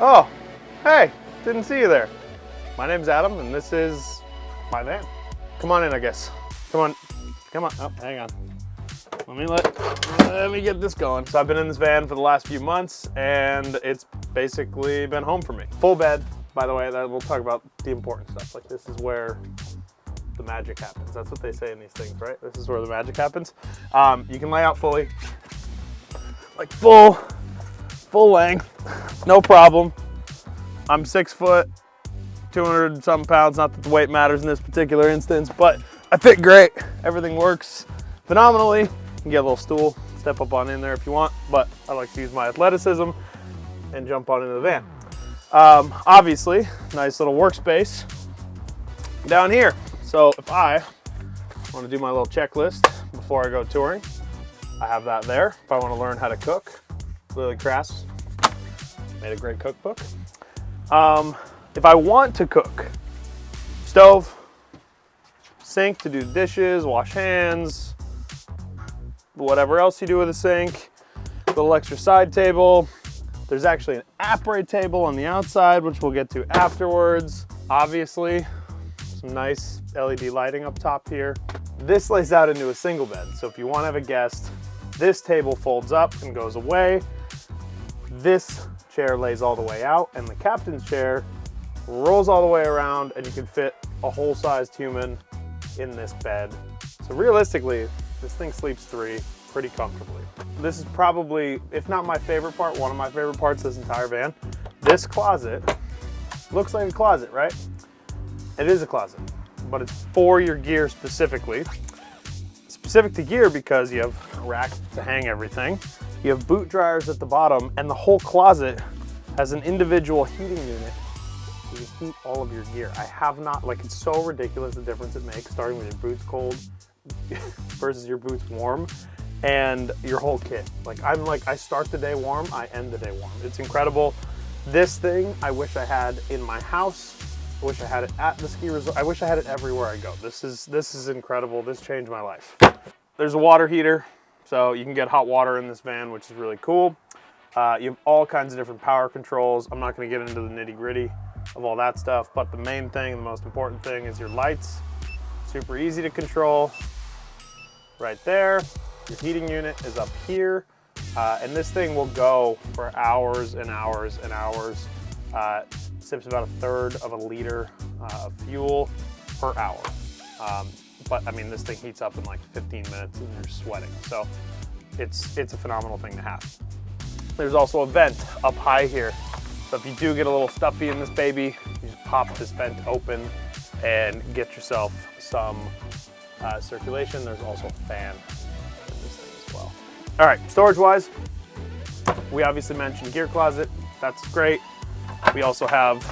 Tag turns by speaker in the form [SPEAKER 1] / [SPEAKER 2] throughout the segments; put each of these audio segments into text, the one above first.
[SPEAKER 1] Oh, hey, didn't see you there. My name's Adam, and this is my van. Come on in, I guess. Come on. Oh, hang on. Let me get this going. So I've been in this van for the last few months, and it's basically been home for me. Full bed, by the way. We'll talk about the important stuff. Like, this is where the magic happens. That's what they say in these things, right? This is where the magic happens. You can lay out fully, like full length, no problem. I'm 6 foot, 200 something pounds. Not that the weight matters in this particular instance, but I fit great. Everything works phenomenally. You can get a little stool, step up on in there if you want, but I like to use my athleticism and jump on into the van. Obviously, nice little workspace down here. So if I want to do my little checklist before I go touring, I have that there. If I want to learn how to cook, Lily Crass made a great cookbook. If I want to cook, stove, sink to do dishes, wash hands, whatever else you do with a sink, little extra side table. There's actually an apparat table on the outside, which we'll get to afterwards. Obviously, some nice LED lighting up top here. This lays out into a single bed. So if you want to have a guest, this table folds up and goes away. This chair lays all the way out, and the captain's chair rolls all the way around, and you can fit a whole-sized human in this bed. So realistically, this thing sleeps 3 pretty comfortably. This is probably, if not my favorite part, one of my favorite parts of this entire van. This closet looks like a closet, right? It is a closet, but it's for your gear specifically. Specific to gear because you have a rack to hang everything. You have boot dryers at the bottom, and the whole closet has an individual heating unit. You can heat all of your gear. I have not, like, it's so ridiculous the difference it makes starting with your boots cold versus your boots warm and your whole kit. I start the day warm, I end the day warm. It's incredible. This thing, I wish I had in my house. I wish I had it at the ski resort. I wish I had it everywhere I go. This is incredible. This changed my life. There's a water heater, so you can get hot water in this van, which is really cool. You have all kinds of different power controls. I'm not going to get into the nitty-gritty of all that stuff, but the main thing, the most important thing is your lights. Super easy to control. Right there. Your heating unit is up here, and this thing will go for hours and hours and hours. Sips about 1/3 of a liter of fuel per hour. But I mean, this thing heats up in like 15 minutes and you're sweating. So it's a phenomenal thing to have. There's also a vent up high here. So if you do get a little stuffy in this baby, you just pop this vent open and get yourself some circulation. There's also a fan in this thing as well. All right, storage-wise, we obviously mentioned gear closet. That's great. We also have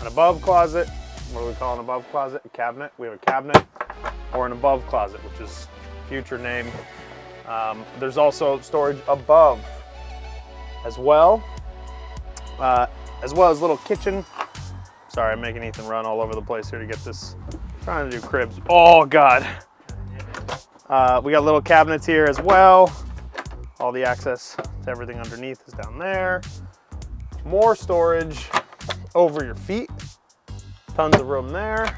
[SPEAKER 1] an above closet. What do we call an above closet? A cabinet. We have a cabinet or an above closet, which is future name. There's also storage above as well as little kitchen. Sorry, I'm making Ethan run all over the place here to get this. Trying to do cribs. Oh God. We got little cabinets here as well. All the access to everything underneath is down there. More storage over your feet. Tons of room there.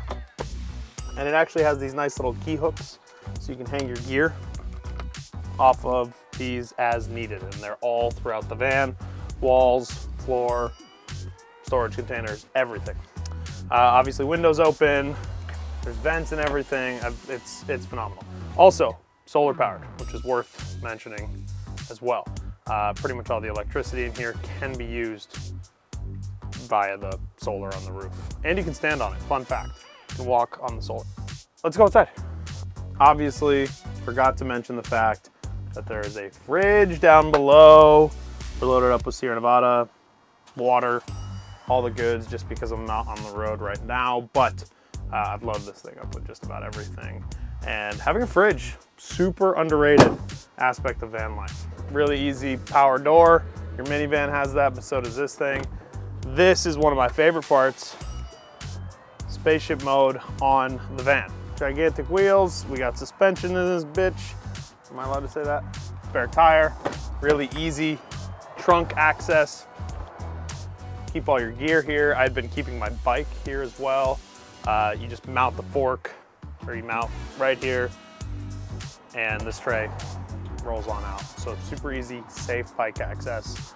[SPEAKER 1] And it actually has these nice little key hooks so you can hang your gear off of these as needed. And they're all throughout the van. Walls, floor, storage containers, everything. Obviously windows open. There's vents and everything. It's phenomenal. Also, solar powered, which is worth mentioning as well. Pretty much all the electricity in here can be used via the solar on the roof. And you can stand on it, fun fact. You can walk on the solar. Let's go outside. Obviously, forgot to mention the fact that there is a fridge down below. We're loaded up with Sierra Nevada, water, all the goods, just because I'm not on the road right now, but I've loaded this thing up with just about everything. And having a fridge, super underrated aspect of van life. Really easy power door. Your minivan has that, but so does this thing. This is one of my favorite parts. Spaceship mode on the van. Gigantic wheels. We got suspension in this bitch. Am I allowed to say that? Spare tire. Really easy trunk access. keep all your gear here. I've been keeping my bike here as well. You just mount the fork, or you mount right here, and this tray rolls on out. So it's super easy, safe bike access.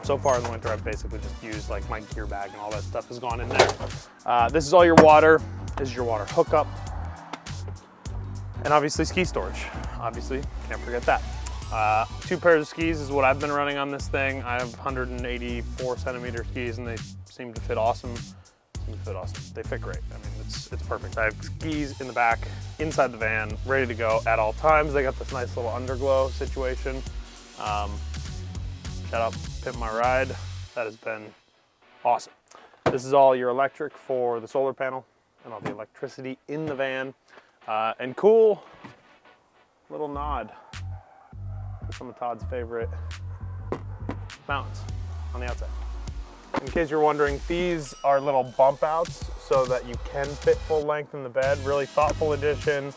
[SPEAKER 1] So far in the winter, I've basically just used like my gear bag and all that stuff has gone in there. This is all your water. This is your water hookup. And obviously ski storage. Obviously, can't forget that. 2 pairs of skis is what I've been running on this thing. I have 184 centimeter skis and they seem to fit awesome. They fit great. I mean, it's perfect. I have skis in the back, inside the van, ready to go at all times. They got this nice little underglow situation. Shout out Pimp My Ride. That has been awesome. This is all your electric for the solar panel and all the electricity in the van. And cool little nod to some of Todd's favorite mountains on the outside. In case you're wondering, these are little bump outs so that you can fit full length in the bed. Really thoughtful addition,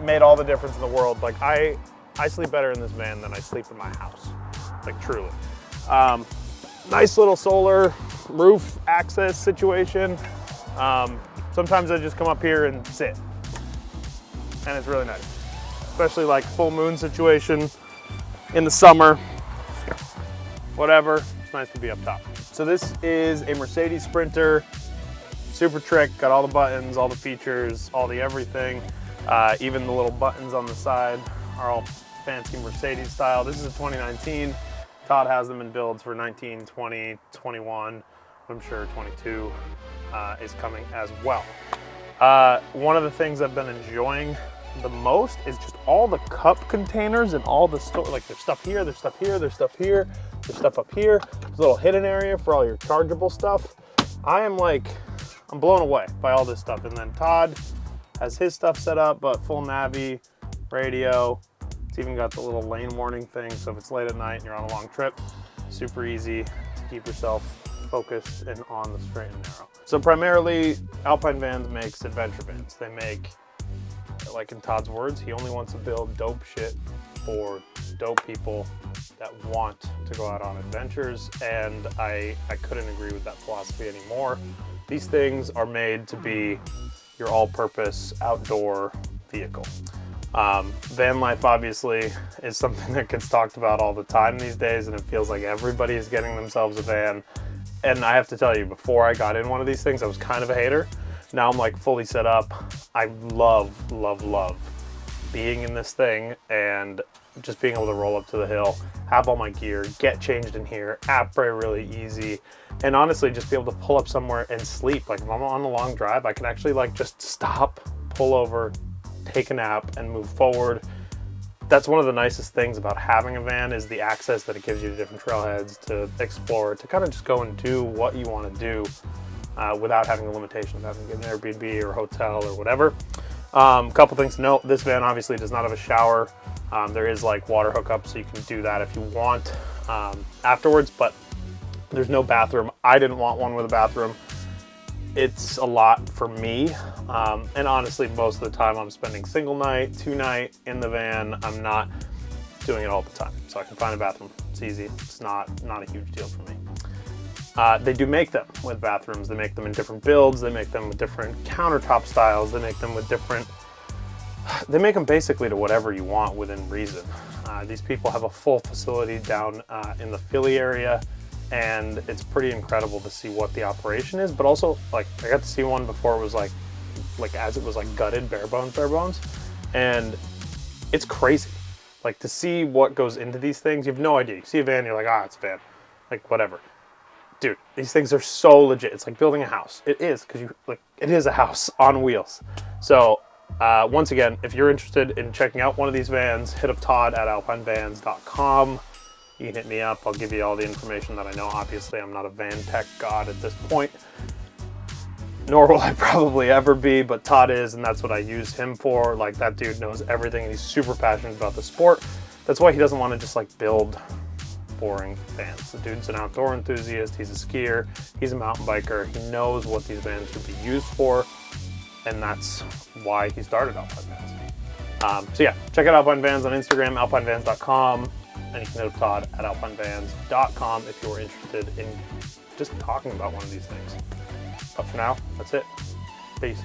[SPEAKER 1] made all the difference in the world. Like I sleep better in this van than I sleep in my house, like truly. Nice little solar roof access situation. Sometimes I just come up here and sit, and it's really nice. Especially like full moon situation in the summer, whatever, it's nice to be up top. So this is a Mercedes Sprinter, super trick, got all the buttons, all the features, all the everything. Even the little buttons on the side are all fancy Mercedes style. This is a 2019. Todd has them in builds for 19, 20, 21. I'm sure 22 is coming as well. One of the things I've been enjoying the most is just all the cup containers and all the store, like there's stuff here, there's stuff here, there's stuff here, there's stuff up here. There's a little hidden area for all your chargeable stuff. I'm blown away by all this stuff. And then Todd has his stuff set up, but full Navi, radio. It's even got the little lane warning thing. So if it's late at night and you're on a long trip, super easy to keep yourself focused and on the straight and narrow. So primarily Alpine Vans makes adventure vans. They make, like in Todd's words, he only wants to build dope shit for dope people that want to go out on adventures, and I couldn't agree with that philosophy anymore. These things are made to be your all-purpose outdoor vehicle. Van life obviously is something that gets talked about all the time these days, and it feels like everybody is getting themselves a van. And I have to tell you, before I got in one of these things, I was kind of a hater. Now I'm like fully set up. I love being in this thing and just being able to roll up to the hill, have all my gear, get changed in here, après really easy, and honestly just be able to pull up somewhere and sleep. Like if I'm on a long drive, I can actually like just stop, pull over, take a nap, and move forward. That's one of the nicest things about having a van, is the access that it gives you to different trailheads, to explore, to kind of just go and do what you want to do without having the limitation of having to get an Airbnb or hotel or whatever. Couple things to note: this van obviously does not have a shower. There is like water hookup, so you can do that if you want afterwards, but there's no bathroom. I didn't want one with a bathroom. It's a lot for me, and honestly, most of the time I'm spending single night, 2-night in the van. I'm not doing it all the time, so I can find a bathroom. It's easy. It's not a huge deal for me. They do make them with bathrooms. They make them in different builds. They make them with different countertop styles. They make them with different, they make them basically to whatever you want within reason. These people have a full facility down in the Philly area, and it's pretty incredible to see what the operation is. But also, like, I got to see one before it was like as it was like gutted, bare bones, and it's crazy. Like, to see what goes into these things, you have no idea. You see a van, you're like, it's a van, like whatever. Dude, these things are so legit. It's like building a house. It is, because it is a house on wheels. So once again, if you're interested in checking out one of these vans, hit up Todd at alpinevans.com. You can hit me up. I'll give you all the information that I know. Obviously, I'm not a van tech god at this point, nor will I probably ever be, but Todd is, and that's what I use him for. Like, that dude knows everything, and he's super passionate about the sport. That's why he doesn't want to just like build boring vans. The dude's an outdoor enthusiast. He's a skier. He's a mountain biker. He knows what these vans should be used for, and that's why he started Alpine Vans. So yeah, check out Alpine Vans on Instagram, alpinevans.com. And you can hit up Todd at alpinevans.com if you're interested in just talking about one of these things. But for now, that's it. Peace.